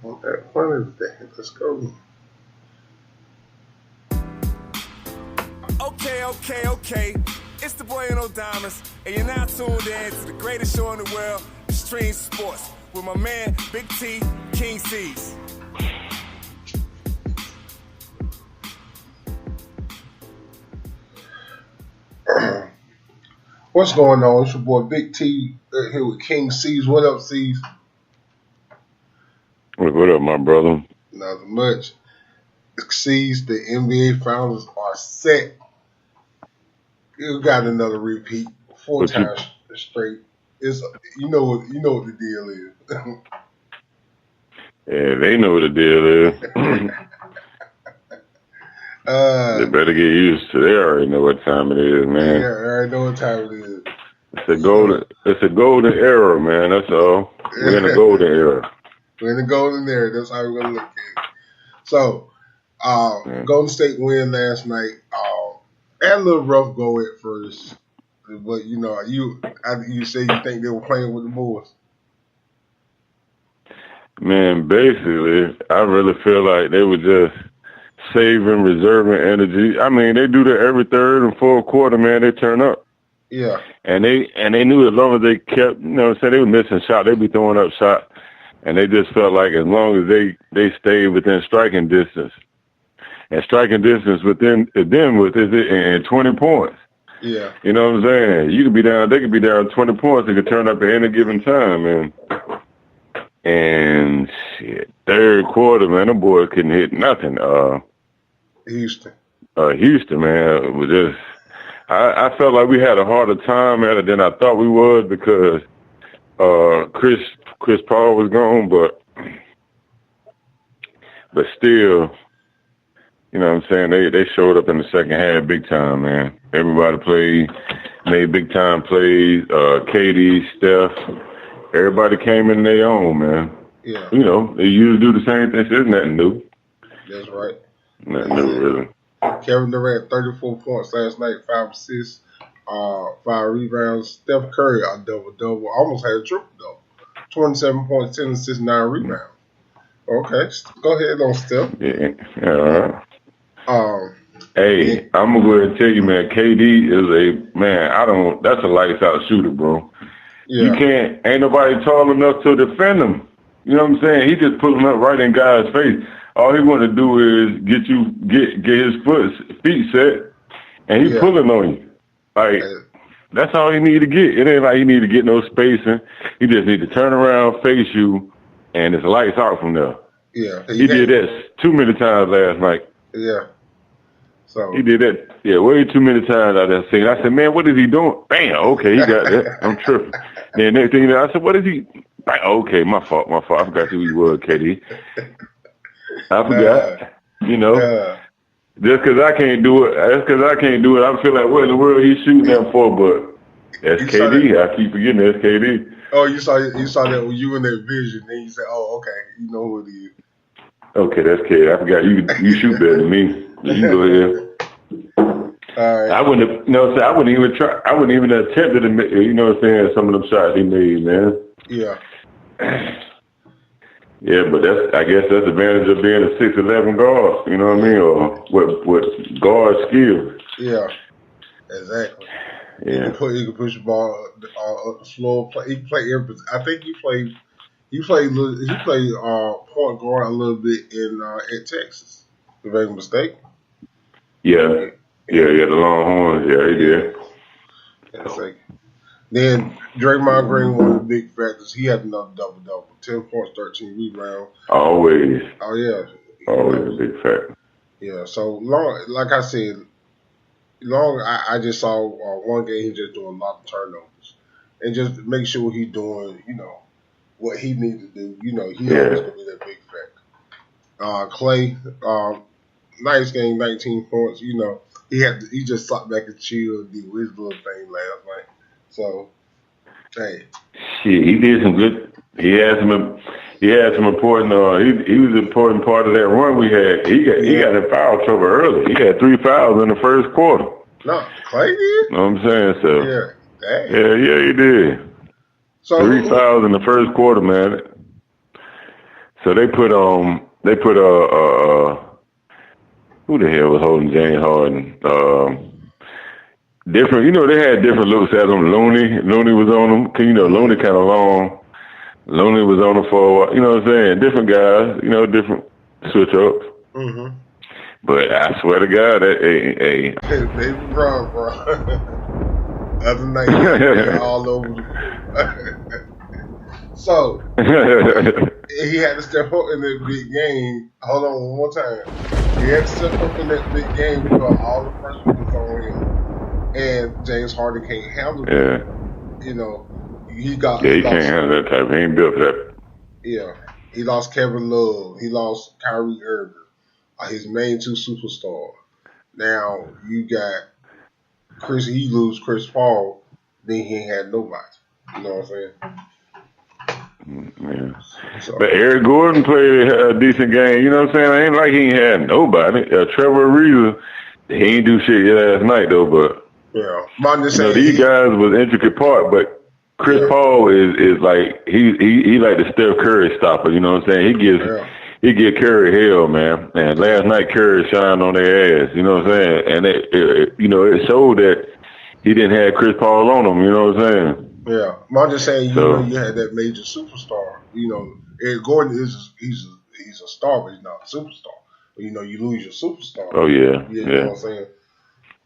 What is that? Let's go. Okay. It's the boy No Diamonds, and you're now tuned in to the greatest show in the world, Extreme Sports, with my man, Big T, King Cees. What's going on? It's your boy Big T here with King Cees. What up, Cees? What up, my brother? Nothing much. Cees, the NBA finals are set. You got another repeat, four times straight. It's you know what the deal is. Yeah, they know what the deal is. They better get used to it. They already know what time it is, man. Yeah, I already know what time it is. It's a golden era, man. That's all. We're in a golden era. We're in the golden era. That's how we're gonna look at it. So, Golden State win last night. Had a little rough go at first, but you say you think they were playing with the Bulls. Man, basically, I really feel like they were just saving, reserving energy. I mean, they do that every third and fourth quarter, man. They turn up. Yeah. And they knew as long as they kept, they were missing shots, they'd be throwing up shots. And they just felt like as long as they stayed within striking distance, and striking distance within them in 20 points. Yeah. You know what I'm saying? They could be down 20 points. They could turn up at any given time, man. And shit, third quarter, man, them boys couldn't hit nothing. Houston, man, it was just. I felt like we had a harder time at it than I thought we would because Chris Paul was gone, but still, you know what I'm saying? They showed up in the second half big time, man. Everybody made big time plays. KD, Steph, everybody came in their own, man. Yeah. They usually do the same thing. There's nothing new. That's right. Nothing new, really. Kevin Durant, 34 points last night, 5 assists, 5 rebounds. Steph Curry, a double-double, almost had a triple-double. 27 points, 10 assists, 9 rebounds. Okay, go ahead on Steph. Yeah. Hey, yeah. I'm going to go ahead and tell you, man, KD is that's a lights-out shooter, bro. Yeah. Ain't nobody tall enough to defend him. You know what I'm saying? He just pulling up right in guys' face. All he want to do is get his feet set, and he pulling on you. Like, that's all he need to get. It ain't like he need to get no spacing. He just need to turn around, face you, and it's lights out from there. Yeah. He did that too many times last night. Yeah. So he did that, way too many times out there. Saying, I said, man, what is he doing? Bam, okay, he got that. I'm tripping. Then next thing you know, I said, what is he? Bam, okay, my fault. I forgot who he was, KD. I forgot. Just because I can't do it. I feel like, what in the world he's shooting that for? But that's KD. I keep forgetting that's KD. Oh, you saw that when you in that vision, then you said, "Oh, okay, you know who it is." Okay, that's KD. I forgot you shoot better than me. You go ahead. All right. I wouldn't even try. I wouldn't even attempt to, some of them shots he made, man. Yeah. Yeah, but I guess that's the advantage of being a 6'11" guard, you know what I mean? Or with guard skill. Yeah, exactly. Yeah. He can push the ball up the floor. He play every. I think he played point guard a little bit in at Texas. If I'm mistaken. Yeah, the Longhorns. Yeah, he did. Yeah, then Draymond Green, one of the big factors, he had another double-double. 10 points, 13 rebounds. Always. Oh, yeah. Always a big factor. Yeah, so long, like I said, I just saw one game he just doing a lot of turnovers. And just make sure he's doing, what he needs to do. He always going to be that big factor. Clay, nice game, 19 points. He just sat back and chilled and did his little thing last night. So, hey. Shit, he did some good. He had some important. He was an important part of that run we had. He got in foul trouble early. He had 3 fouls in the first quarter. No, Clay did. You know what I'm saying? So yeah, dang. Yeah, he did. So 3 fouls in the first quarter, man. So they put who the hell was holding James Harden? Different, they had different looks at him. Looney was on him. Looney kind of long. Looney was on him for a while. You know what I'm saying? Different guys. Different switch ups. Mm-hmm. But I swear to God, Baby bro. Other night, all over. So he had to step up in that big game. Hold on one more time. He had to step up in that big game because all the pressure was on him, and James Harden can't handle it. He can't handle that type. He ain't built for that. Yeah, he lost Kevin Love. He lost Kyrie Irving. His main two superstars. Now you got Chris. He lose Chris Paul. Then he ain't had nobody. You know what I'm saying? Yeah. So, but Eric Gordon played a decent game. You know what I'm saying? Ain't like he ain't had nobody. Trevor Ariza, he ain't do shit last night though. But I'm just saying, these guys was intricate part. But Chris Paul is like he like the Steph Curry stopper. You know what I'm saying? He give Curry hell, man. And last night Curry shined on their ass. You know what I'm saying? And it showed that he didn't have Chris Paul on him. You know what I'm saying? Yeah, I'm just saying. You had that major superstar. Eric Gordon he's a star, but he's not a superstar. But you lose your superstar. Oh yeah, you know what I'm saying?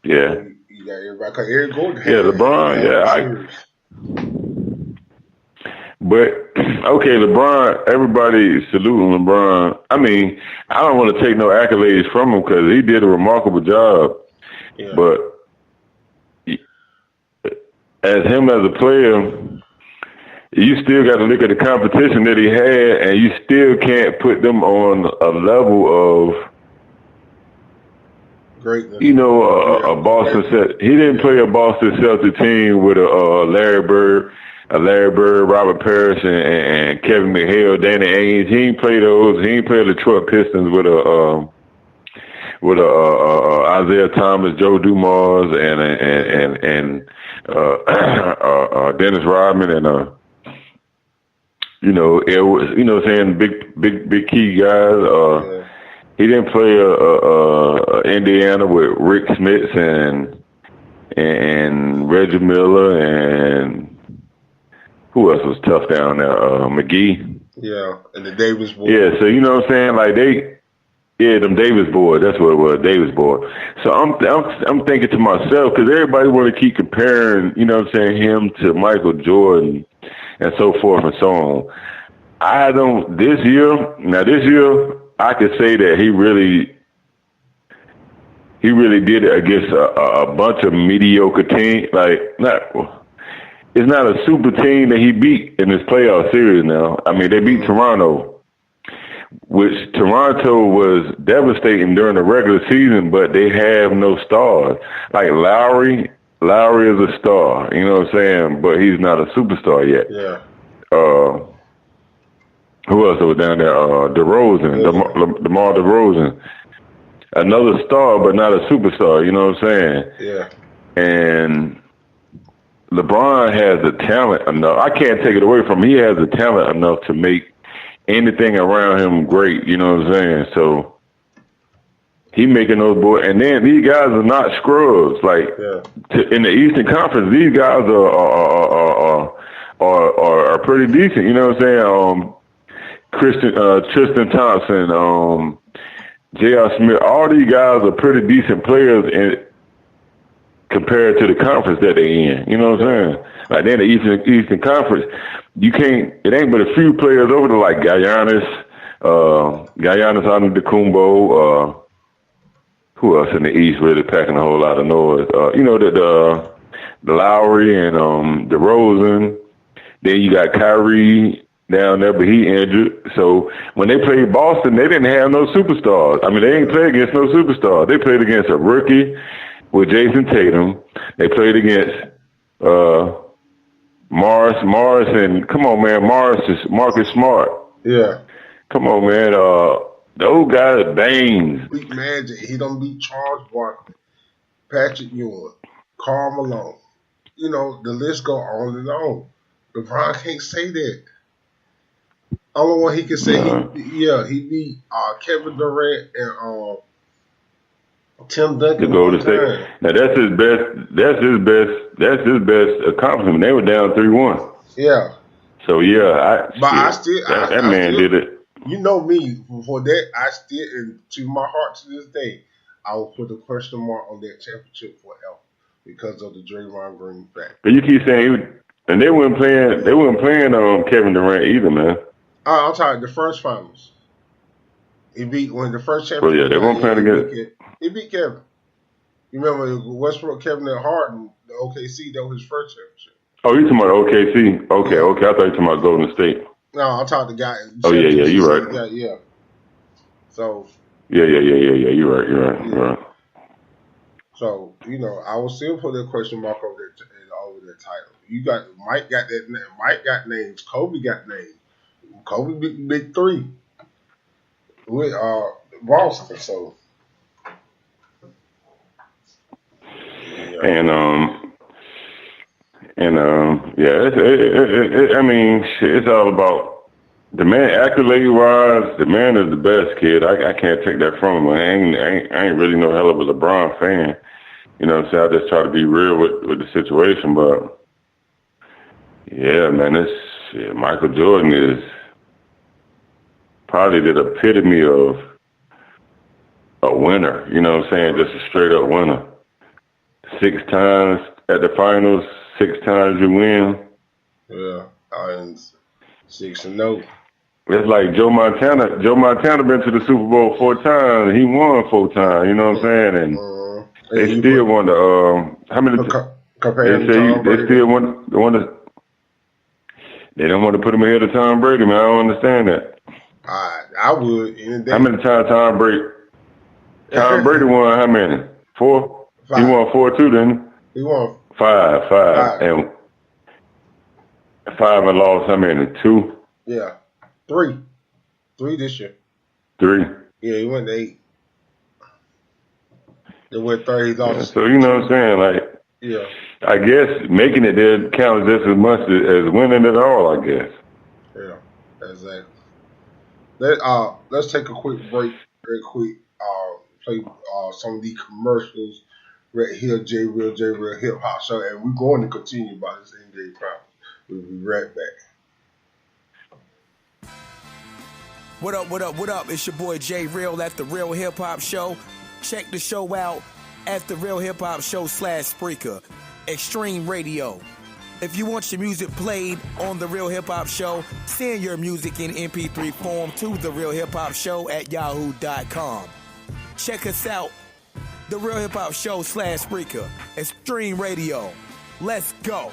Yeah. You got everybody. Cause Eric Gordon. LeBron. But okay, LeBron. Everybody saluting LeBron. I mean, I don't want to take no accolades from him because he did a remarkable job. Yeah. But as him as a player, you still got to look at the competition that he had, and you still can't put them on a level of greatness. A Boston set. He didn't play a Boston Celtics team with a Larry Bird, Robert Parrish, and Kevin McHale, Danny Ainge. He ain't play those. He ain't play the Detroit Pistons with Isaiah Thomas, Joe Dumars, and Dennis Rodman, and big key guys. He didn't play Indiana with Rick Smits and Reggie Miller, and who else was tough down there? McGee. Yeah, and the Davis boys. Yeah, so you know what I'm saying? Like them Davis boys. That's what it was, Davis boys. So I'm thinking to myself, because everybody want to keep comparing, you know what I'm saying, him to Michael Jordan and so forth and so on. This year, I could say that he really did it against a bunch of mediocre teams. It's not a super team that he beat in this playoff series now. I mean, they beat Toronto, which Toronto was devastating during the regular season, but they have no stars. Like Lowry is a star, you know what I'm saying? But he's not a superstar yet. Yeah. Who else was down there? DeMar DeRozan. Another star, but not a superstar, you know what I'm saying? Yeah. And LeBron has the talent enough. I can't take it away from him. He has the talent enough to make anything around him great, you know what I'm saying? So he making those boys, and then these guys are not scrubs. In the Eastern Conference, these guys are pretty decent. You know what I'm saying? Tristan Thompson, J.R. Smith, all these guys are pretty decent players compared to the conference that they in. You know what I'm saying? Like in the Eastern Conference, it ain't but a few players over there like Giannis Antetokounmpo, who else in the East really packing a whole lot of noise? The Lowry and DeRozan. Then you got Kyrie down there, but he injured. So when they played Boston, they didn't have no superstars. I mean, they ain't played against no superstars. They played against a rookie with Jason Tatum. They played against Morris, and come on, man, Marcus Smart. Yeah. Come on, man. Those guys are bangs. Beat Magic. He don't beat Charles Barkley, Patrick Ewing, Karl Malone. The list go on and on. LeBron can't say that. Only one he can say he beat Kevin Durant and Tim Duncan to go to state. Now that's his best. That's his best accomplishment. They were down 3-1. Yeah. So yeah, that man did it. You know me. For that, I still, and to my heart to this day, I will put a question mark on that championship forever because of the Draymond Green fact. But you keep saying, and they weren't playing. They weren't playing Kevin Durant either, man. I'm sorry. The first finals, he beat when the first championship. Well, yeah, they weren't playing together. He beat Kevin. You remember Westbrook, Kevin, and Harden, the OKC. That was his first championship. Oh, you talking about OKC? Okay. I thought you were talking about Golden State. No, I'm talking the guy. Oh yeah, you're right. Yeah. So. Yeah. You're right. So I will still put a question mark over that title. You got Mike got that. Mike got names. Kobe got names. Kobe beat Big Three with Boston. So. Yeah. I mean, it's all about the man. Accolade wise, the man is the best, kid. I can't take that from him. I ain't really no hell of a LeBron fan. You know what I'm saying? I just try to be real with the situation, but yeah, man, Michael Jordan is probably the epitome of a winner. You know what I'm saying? Just a straight up winner. 6 times at the finals. 6 times you win. Yeah, and 6-0. It's like Joe Montana. Joe Montana been to the Super Bowl 4 times. He won 4 times. You know what I'm saying? And they still won the how many? They still want They don't want to put him ahead of Tom Brady, man. I don't understand that. I would. How many times Tom Brady? Tom Brady won how many? 4. 5. He won 4 too, didn't he? He won 5. And 5 and lost how many? 2? Yeah. 3 this year. 3? Yeah, he went to 8. They went 30. He lost. Yeah, so you know what I'm saying? Like, yeah. I guess making it there counts just as much as winning it all, I guess. Yeah, exactly. Let's take a quick break, very quick. Play some of the commercials right here, J Real Hip Hop Show, and we're going to continue by this NBA problem. We'll be right back. What up? It's your boy J Real at The Real Hip Hop Show. Check the show out at The Real Hip Hop Show /Spreaker, Extreme Radio. If you want your music played on The Real Hip Hop Show, send your music in MP3 form to The Real Hip Hop Show at yahoo.com. Check us out, The Real Hip Hop Show /Spreaker, Extreme Radio. Let's go.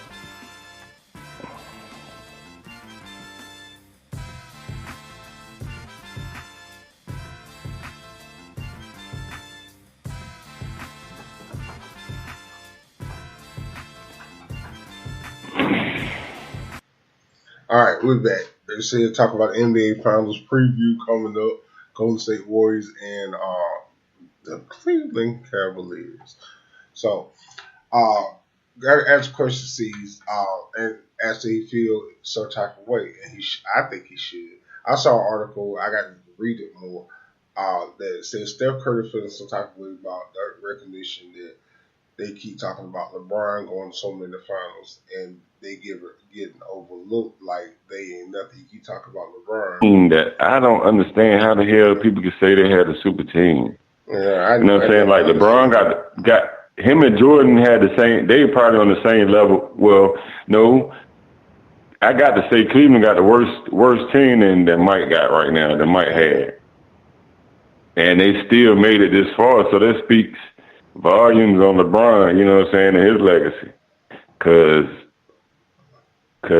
All right, we're back. They said talk about NBA Finals preview coming up. Golden State Warriors and the Cleveland Cavaliers. So, gotta ask a question, Cees, and ask if he feel some type of way, and I think he should. I saw an article. I got to read it more. That says Steph Curry feeling some type of way about the recognition that they keep talking about LeBron going so many finals, and they getting overlooked like they ain't nothing. You keep talking about LeBron. That I don't understand how the hell people can say they had a super team. Yeah, you know what I'm saying? Like LeBron got him and Jordan had the same. They probably on the same level. Well, no, I got to say Cleveland got the worst team that Mike got right now. That Mike had, and they still made it this far. So that speaks volumes on LeBron. You know what I'm saying, and his legacy, because he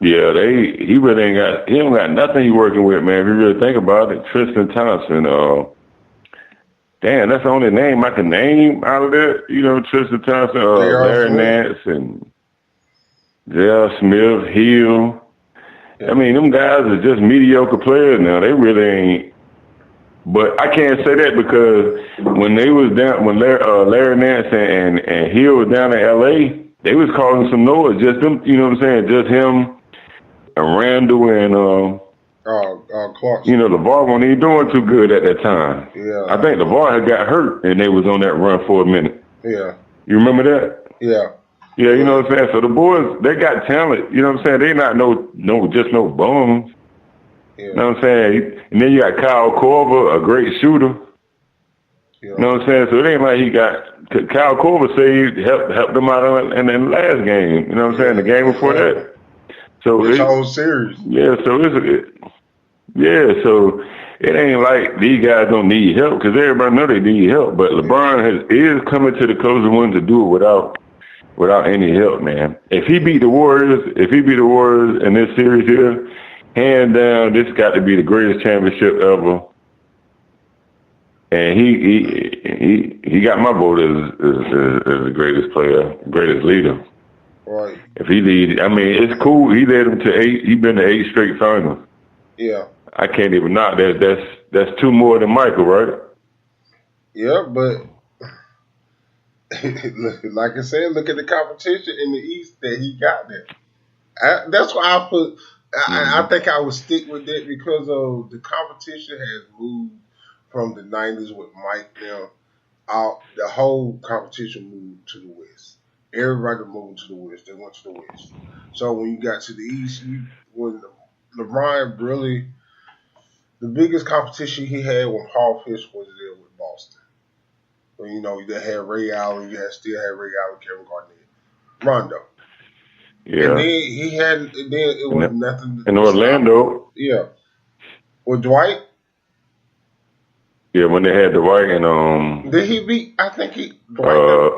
really he don't got nothing he working with, man. If you really think about it, Tristan Thompson, damn, that's the only name I can name out of that. You know, Tristan Thompson, Larry Nance, and J.R. Smith, Hill. Yeah. I mean, them guys are just mediocre players now. They really ain't. But I can't say that because when they was down, when Larry Nance and Hill was down in L.A., they was causing some noise. Just them, you know what I'm saying? Just him Randall and Clark. LeVar wasn't even doing too good at that time. Yeah. I think LeVar had got hurt, and they was on that run for a minute. Yeah. You remember that? Yeah. Yeah, you know what I'm saying? So the boys, they got talent. You know what I'm saying? They not just no bums. Yeah. You know what I'm saying? And then you got Kyle Korver, a great shooter. Yeah. You know what I'm saying? So it ain't like he got Kyle Korver saved, helped them out in the last game. You know what I'm saying? The game before that. So it's whole series. Yeah. So so it ain't like these guys don't need help because everybody know they need help. But LeBron is coming to the closing one to do it without any help, man. If he beat the Warriors in this series here, hands down, this got to be the greatest championship ever. And he got my vote as the greatest player, greatest leader. Right. If he lead, I mean, it's cool. He led them to 8. He been to 8 straight finals. Yeah. I can't even knock that. That's 2 more than Michael, right? Yeah, but like I said, look at the competition in the East that he got there. That's why I put. I think I would stick with that because of the competition has moved from the 90s with Mike now. The whole competition moved to the West. Everybody moved to the West. They went to the West. So when you got to the East, when LeBron really, the biggest competition he had when Paul Pierce was there with Boston. When they had Ray Allen, still had Ray Allen, Kevin Garnett, Rondo. Yeah. And then it was nothing. In Orlando. Yeah. With Dwight. Yeah, when they had Dwight and Did he beat? I think Dwight.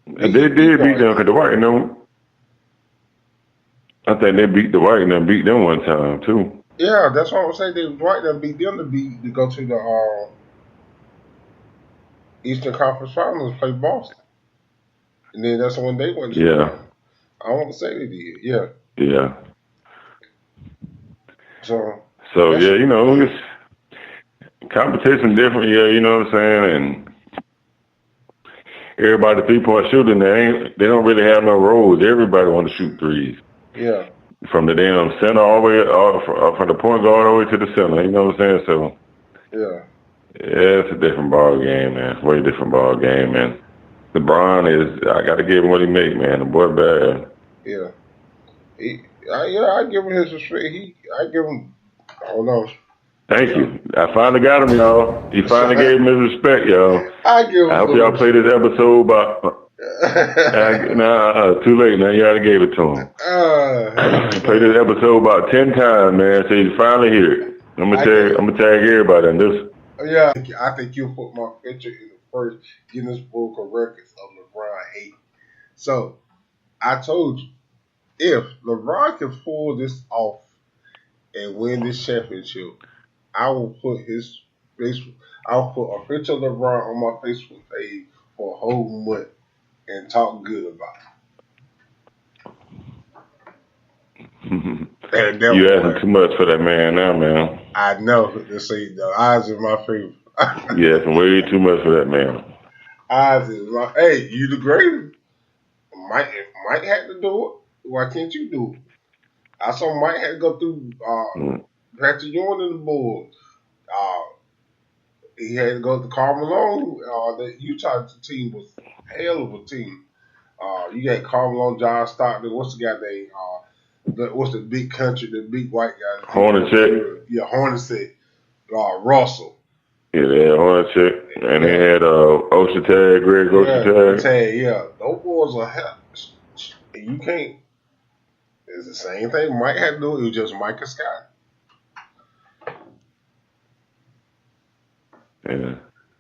They did beat them because Dwight and them. I think they beat Dwight and them beat them one time too. Yeah, that's what I'm saying. Dwight done beat them to go to the Eastern Conference Finals and play Boston. And then that's when they went to the I want to say they did. Yeah. Yeah. So it's competition different, you know what I'm saying? And everybody 3-point shooting, they don't really have no roles. Everybody want to shoot threes. Yeah. From the damn center all the way from the point guard all the way to the center, you know what I'm saying? So yeah, it's a different ball game, man. Way different ball game, man. LeBron I gotta give him what he make, man. The boy bad. Yeah. I give him his respect. I give him. I don't know. Thank you. I finally got him, y'all. He finally gave him his respect, y'all. I hope y'all play this episode about. Too late, man. You already gave it to him. Play this episode about 10 times, man. So you finally hear it. I'm gonna tag everybody on this. Yeah, I think you'll put my picture in the first Guinness Book of Records of LeBron 8. So I told you, if LeBron can pull this off and win this championship, I will put I'll put a picture of LeBron on my Facebook page for a whole month and talk good about it. You asking too much for that man now, man. I know. The odds is my favor. You asking way too much for that man. Odds is my. Hey, you the greatest. Mike had to do it. Why can't you do it? I saw Mike had to go through Patrick Ewing and the Bulls. He had to go to Karl Malone. The Utah team was a hell of a team. You got Karl Malone, John Stockton. What's the guy name? What's the big country? The big white guy. Hornacek. Yeah, Hornacek. Russell. Yeah, they had Hornacek, and they had Greg Oceantag. Yeah. Those boys are hell. You can't. It's the same thing Mike had to do. It was just Mike and Scott. Yeah.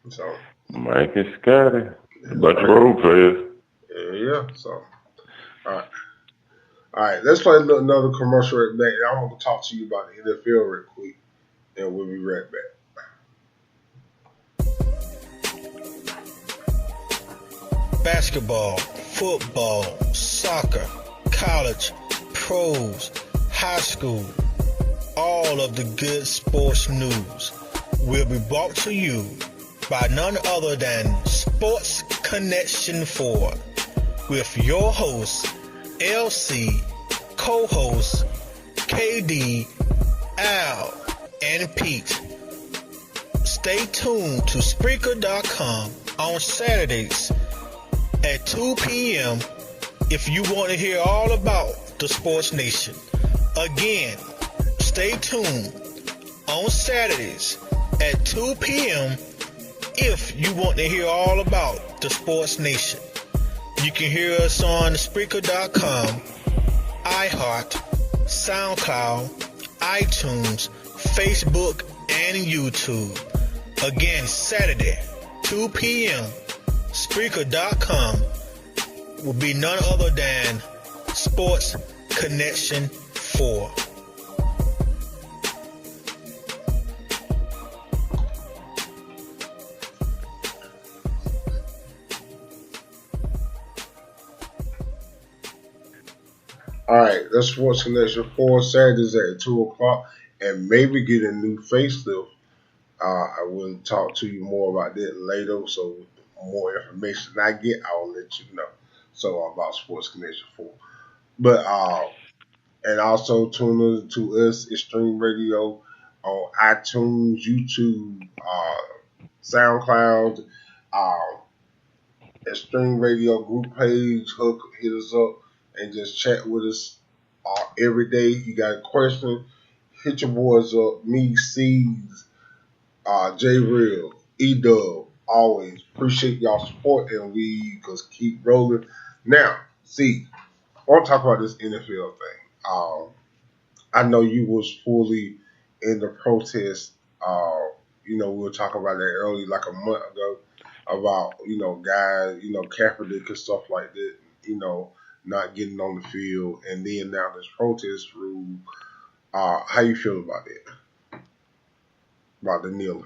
So Mike and Scotty, a bunch of role players. Yeah. So, all right. Let's play another commercial right back. I want to talk to you about the NFL real quick, and we'll be right back. Basketball, football, soccer, college, pros, high school, all of the good sports news will be brought to you by none other than Sports Connection 4 with your host, LC, co-hosts KD, Al, and Pete. Stay tuned to Spreaker.com on Saturdays at 2 p.m. if you want to hear all about the Sports Nation. Again, stay tuned on Saturdays at 2 p.m. if you want to hear all about the Sports Nation. You can hear us on Spreaker.com, iHeart, SoundCloud, iTunes, Facebook, and YouTube. Again, Saturday, 2 p.m., Spreaker.com will be none other than Sports Connection 4. All right, that's Sports Connection 4, Saturdays at 2 o'clock, and maybe get a new facelift. I will talk to you more about that later, so more information I get, I will let you know. So about Sports Connection 4. But, and also tune in to us, Extreme Radio, on iTunes, YouTube, SoundCloud, Extreme Radio group page, hit us up, and just chat with us every day. You got a question, hit your boys up. Me, Cees, J Real, E-Dub, always appreciate y'all support, and we just keep rolling. Now, see, I want to talk about this NFL thing. I know you was fully in the protest. We were talking about that earlier, like a month ago, about guys, Kaepernick and stuff like that, not getting on the field, and then now this protest rule. How you feel about that? About the kneeling?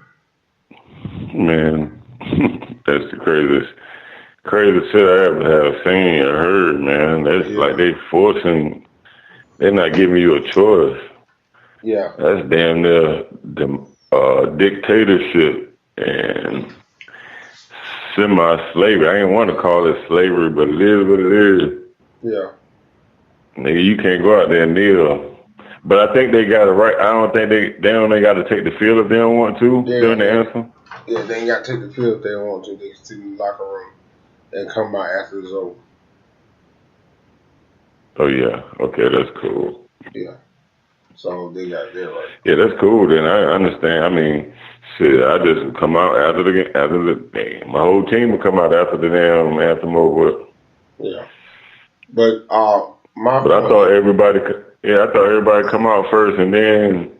Man, that's the craziest shit I ever have seen or heard, man. That's like they're not giving you a choice. Yeah. That's damn near the dictatorship and semi-slavery. I ain't want to call it slavery, but it is what it is. Yeah. Nigga, you can't go out there and kneel. But I think they got it right. I don't think they got to take the field if they don't want to during the anthem. Yeah, they ain't got to take the field if they don't want to. They can sit in the locker room and come out after it's over. Oh, yeah. Okay, that's cool. Yeah. So they got that right. Yeah, that's cool. Then I understand. I mean, shit, I just come out after the game. My whole team will come out after the damn anthem over. Yeah. But I thought everybody come out first and then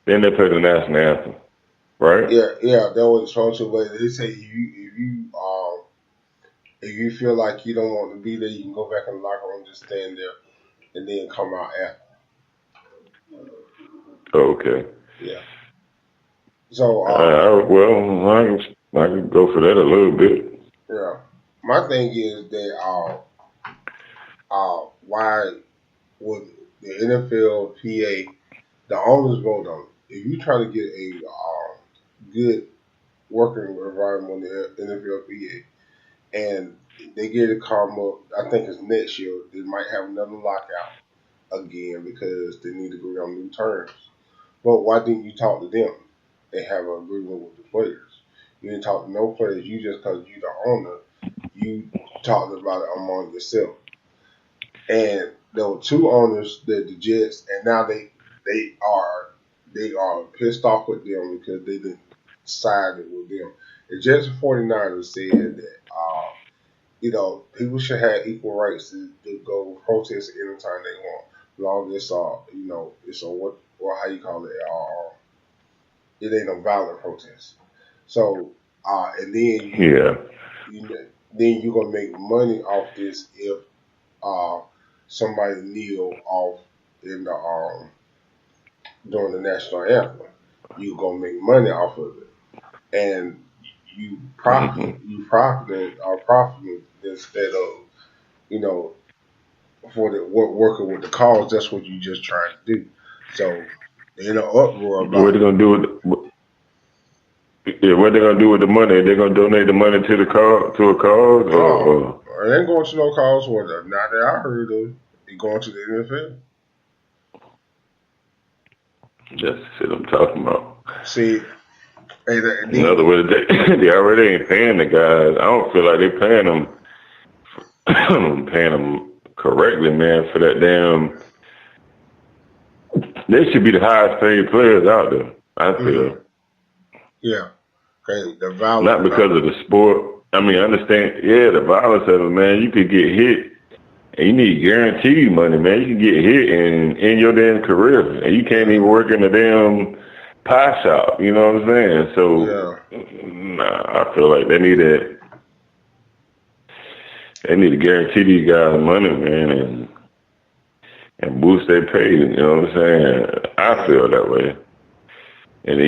they play the national anthem, right? Yeah, that was supposed to. But they say if you feel like you don't want to be there, you can go back in the locker room, just stand there, and then come out after. Okay. Yeah. So I can go for that a little bit. Yeah. My thing is that why would the NFL, PA, the owners vote on it? If you try to get a good working environment in the NFL, PA, and they get it come up, I think it's next year, they might have another lockout again because they need to agree on new terms. But why didn't you talk to them? They have an agreement with the players. You didn't talk to no players. You just because you the owner, you talked about it among yourself. And there were two owners, the Jets, and now they are pissed off with them because they didn't side it with them. The Jets and 49ers said that people should have equal rights to go protest anytime they want, as long as it's a what how you call it, it ain't a violent protest. So and then then you're gonna make money off this if somebody kneel off in the during the national anthem. You're gonna make money off of it, and you profiting instead of for the working with the cause. That's what you just trying to do. So they're in an uproar about what they're gonna do what they're gonna do with the money? They're gonna donate the money to a cause, or It ain't going to no college sport. Not that I heard of. He going to the NFL. That's the shit I'm talking about. See, hey, in other words, they already ain't paying the guys. I don't feel like they paying them correctly, man. For that damn, they should be the highest paid players out there. I feel. Yeah. Okay. The violence. Not because of the sport. I mean, I understand. Yeah, the violence of it, man. You could get hit. And you need guaranteed money, man. You can get hit in your damn career, and you can't even work in a damn pie shop. You know what I'm saying? So, I feel like they need to guarantee these guys money, man, and boost their pay. You know what I'm saying? I feel that way. And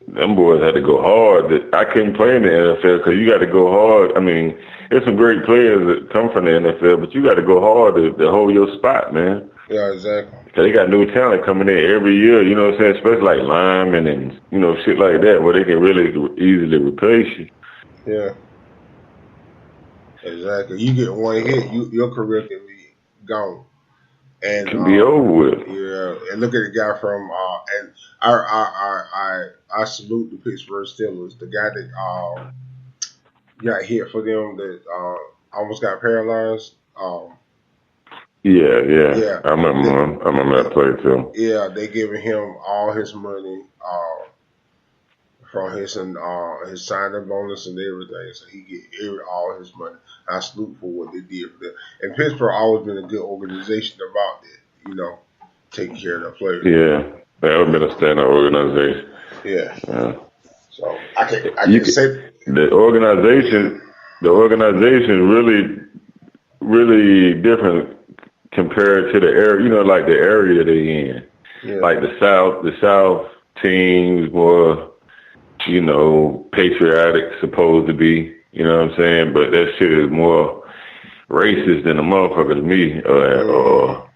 them boys had to go hard. I couldn't play in the NFL because you got to go hard. I mean, there's some great players that come from the NFL, but you got to go hard to hold your spot, man. Yeah, exactly. Cause they got new talent coming in every year, you know what I'm saying? Especially like linemen and, shit like that where they can really easily replace you. Yeah. Exactly. You get one hit, your career can be gone. And can be over with. Yeah. And look at the guy from and I salute the Pittsburgh Steelers. The guy that got hit for them that almost got paralyzed. Yeah. I remember that play too. Yeah, they giving him all his money from his signing bonus and everything, so he get all his money. I salute for what they did for them. And Pittsburgh always been a good organization about that, taking care of their players. Yeah, that would have been a standard organization. Yeah. So I can say the organization really different compared to the area, like the area they in. Yeah. Like the South teams were, patriotic, supposed to be, you know what I'm saying? But that shit is more racist than a motherfucker to me. Or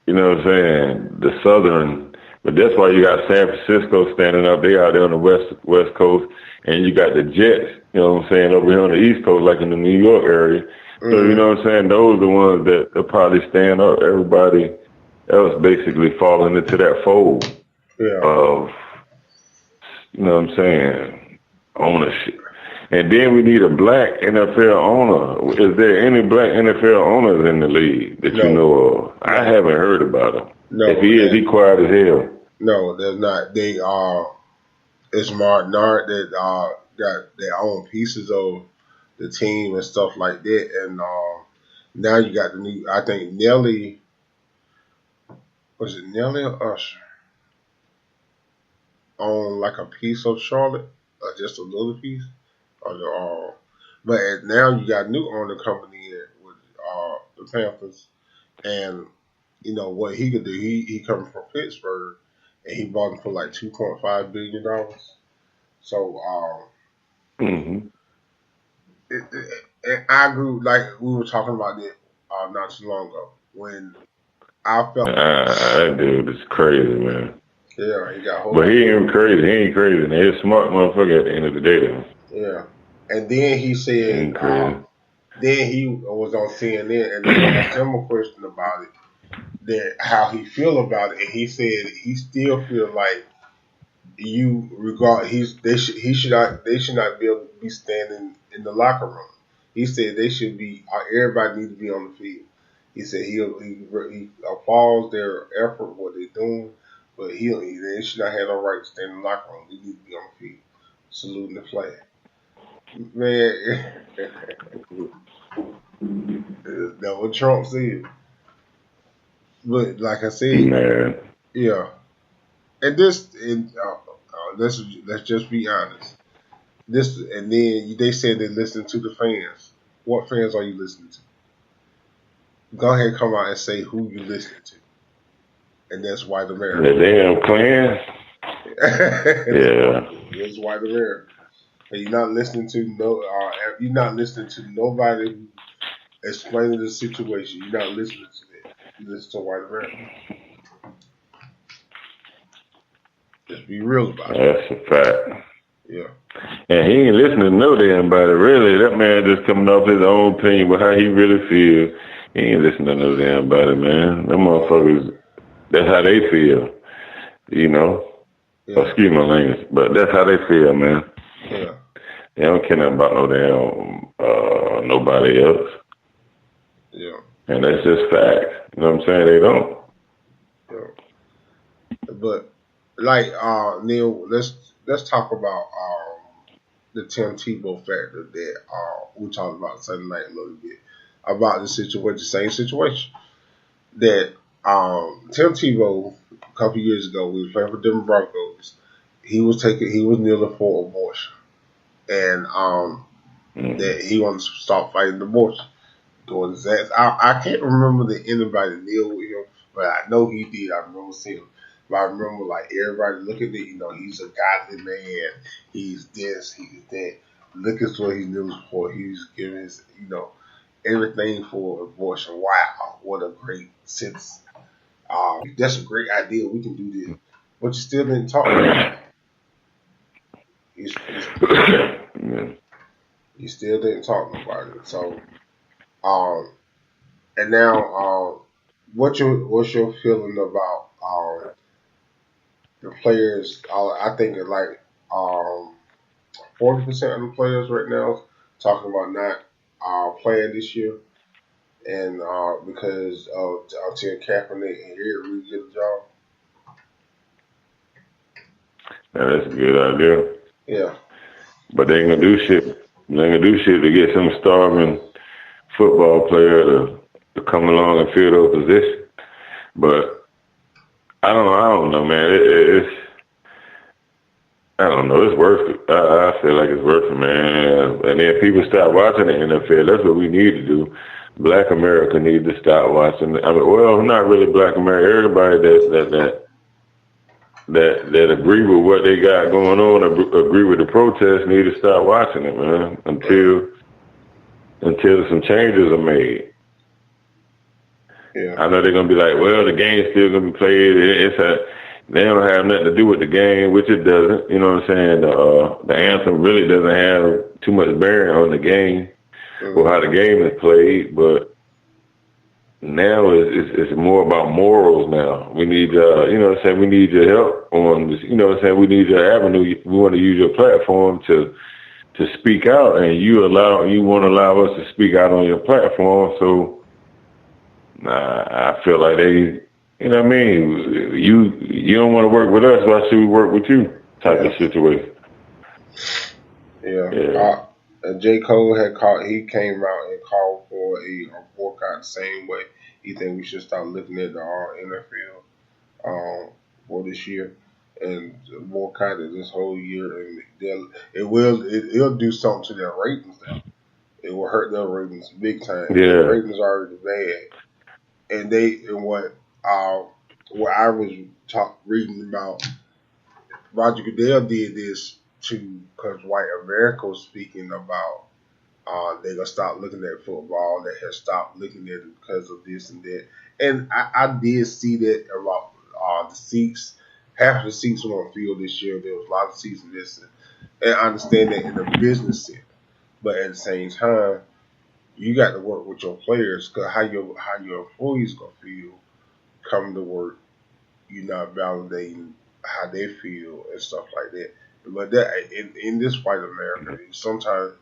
you know what I'm saying? The Southern, but that's why you got San Francisco standing up. They out there on the West Coast, and you got the Jets, you know what I'm saying, over here on the East Coast, like in the New York area. So, you know what I'm saying? Those are the ones that probably stand up. Everybody else basically falling into that fold of, you know what I'm saying, ownership. And then we need a black NFL owner. Is there any black NFL owners in the league that you know of? I haven't heard about him. No. If he is, he quiet as hell. No, there's not. They it's Mark Nard that got their own pieces of the team and stuff like that. And now you got the new, I think Nelly, was it Nelly or Usher? On like a piece of Charlotte, just a little piece. But now you got new owner coming in with the Panthers. And, what he could do, he coming from Pittsburgh and he bought him for like $2.5 billion. So, and I agree, like we were talking about it not too long ago when I felt that dude is crazy, man. Yeah, he got hold. But he ain't crazy. He ain't crazy. And he's a smart motherfucker at the end of the day, though. Yeah, and then he said, then he was on CNN and they asked him a question about it, that how he feel about it, and he said he still feel like he should not be able to be standing in the locker room. He said they should be, everybody need to be on the field. He said he applauds their effort, what they're doing, but they should not have no right to stand in the locker room. They need to be on the field, saluting the flag. Man, that's what Trump said. But like I said, man. Yeah, and let's just be honest. And then they said they listen to the fans. What fans are you listening to? Go ahead and come out and say who you listening to. And that's White America. The damn Klan? Yeah. That's White America. And you're not listening to nobody who explaining the situation. You're not listening to that. You listen to White America. Just be real about it. That's a fact. Yeah. And he ain't listening to no damn body. Really, that man just coming off his own opinion with how he really feels. He ain't listening to no damn body, man. Them motherfuckers, that's how they feel. You know? Yeah. Excuse my language, but that's how they feel, man. Yeah. They don't care nothing about no damn nobody else. Yeah. And that's just facts. You know what I'm saying? They don't. Yeah. But like Neil, let's talk about the Tim Tebow factor that we talked about Sunday night a little bit about the situation, the same situation that Tim Tebow a couple years ago we were playing for Denver Broncos. He was kneeling for abortion, and that he wanted to stop fighting abortion. Doing his ass. I can't remember that anybody kneeled with him, but I know he did. I remember seeing him. But I remember like everybody looking at it, he's a godly man. He's this, he's that. Look at what he's kneeling for. He's giving his, everything for abortion. Wow, what a great sense. That's a great idea. We can do this. But you still didn't talk about it. You still didn't talk about it. So and now, what's your feeling about the players? I think that like 40% of the players right now talking about not playing this year, and because of until Kaepernick and Eric Reed get a job. Yeah, that's a good idea. Yeah. But they ain't gonna do shit. They ain't gonna do shit to get some starving football player to come along and fill those positions. But I don't know, man. It's I don't know. It's worth it. I feel like it's worth it, man. And then people start watching the NFL. That's what we need to do. Black America needs to start watching. I mean, well, not really Black America. Everybody that agree with what they got going on, agree with the protest, need to start watching it, man. Until some changes are made. Yeah. I know they're gonna be like, well, the game's still gonna be played. They don't have nothing to do with the game, which it doesn't. You know what I'm saying? The anthem really doesn't have too much bearing on the game or how the game is played. But now it's more about morals. Now we need, you know what I'm saying? We need your help on this. You know what I'm saying? We need your avenue. We want to use your platform to speak out, and you want to allow us to speak out on your platform. So I feel like they, you know what I mean? You don't want to work with us, why should we work with you? Type of situation. Yeah. J. Cole he came out and called for a boycott the same way. He think we should start looking at the NFL for this year and boycott it this whole year, and it'll do something to their ratings now. It will hurt their ratings big time. Yeah. Their ratings are already bad, and what I was reading about, Roger Goodell did this because white America was speaking about they're gonna stop looking at football. They have stopped looking at it because of this and that. And I did see that about the seats. Half of the seats were on the field this year. There was a lot of seats missing, and I understand that in the business sense. But at the same time, you got to work with your players, because how your employees gonna feel coming to work. You're not validating how they feel and stuff like that. But that in this white America, sometimes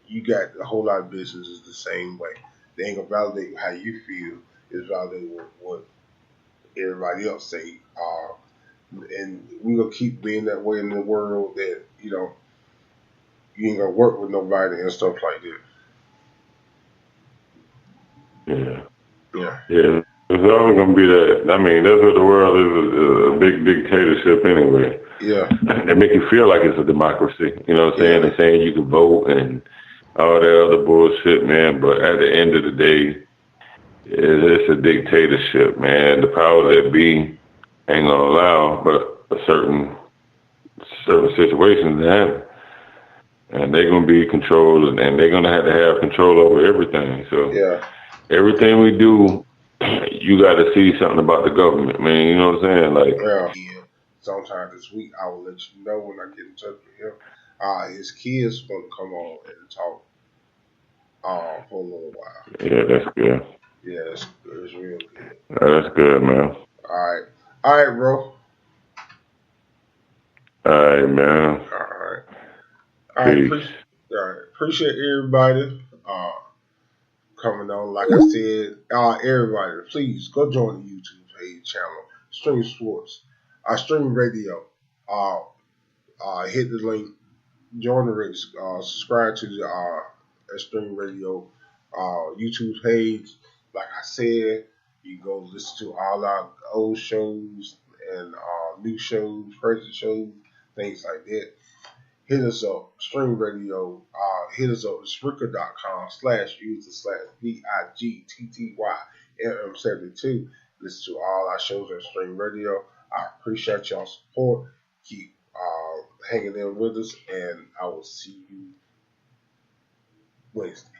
you got a whole lot of businesses the same way. They ain't gonna validate how you feel. It's validate what everybody else say. And we gonna keep being that way in the world that you ain't gonna work with nobody and stuff like that. Yeah. It's always gonna be that. I mean, that's what the world is, a big dictatorship anyway. Yeah. They make you feel like it's a democracy. You know what I'm saying? They're saying you can vote and all that other bullshit, man. But at the end of the day, it's a dictatorship, man. The powers that be ain't gonna allow but certain situations to happen. And they're gonna be controlled, and they're gonna have control over everything. So everything we do, you got to see something about the government, man. You know what I'm saying? Like, sometime this week I will let you know when I get in touch with him. His kids want to come on and talk for a little while. Yeah, that's good. Yeah, it's real good. That's good, man. All right, bro. All right, man. All right, all right. Peace. All right. Appreciate everybody coming on. Like I said, everybody, please go join the YouTube page channel, Stream Sports, Stream Radio. Uh, hit the link, join the race, subscribe to the Extreme Radio YouTube page. Like I said, you go listen to all our old shows and new shows, present shows, things like that. Hit us up, Stream Radio. Hit us up, Spreaker.com/user/BIGTTYLM72. Listen to all our shows on Stream Radio. I appreciate y'all support. Keep hanging in with us, and I will see you Wednesday.